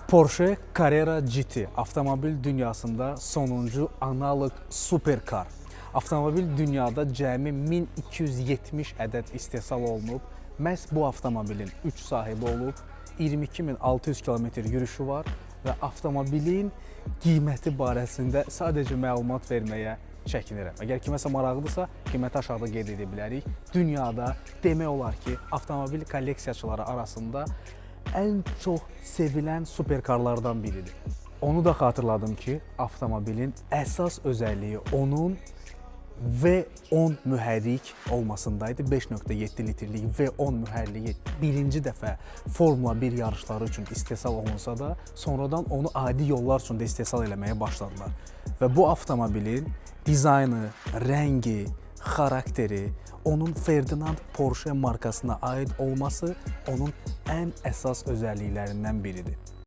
Porsche Carrera GT avtomobil dünyasında sonuncu analog superkar. Avtomobil dünyada cəmi 1270 ədəd istehsal olunub. Məhz bu avtomobilin 3 sahibi olub, 22.600 km yürüşü var və avtomobilin qiyməti barəsində sadəcə məlumat verməyə çəkinirəm. Əgər kiməsə maraqlıdırsa, qiyməti aşağıda qeyd edə bilərik. Dünyada demək olar ki, avtomobil kolleksiyaçıları arasında ən çox sevilən superkarlardan biridir. Onu da xatırladım ki, avtomobilin əsas özəlliyi onun V10 mühərrik olmasındaydı. 5.7 litrlik V10 mühərriyi birinci dəfə Formula 1 yarışları üçün istehsal olunsa da, sonradan onu adi yollar üçün də istehsal eləməyə başladılar. Və bu avtomobilin dizaynı, rəngi, xarakteri, onun Ferdinand Porsche markasına aid olması onun ən əsas özəlliklərindən biridir.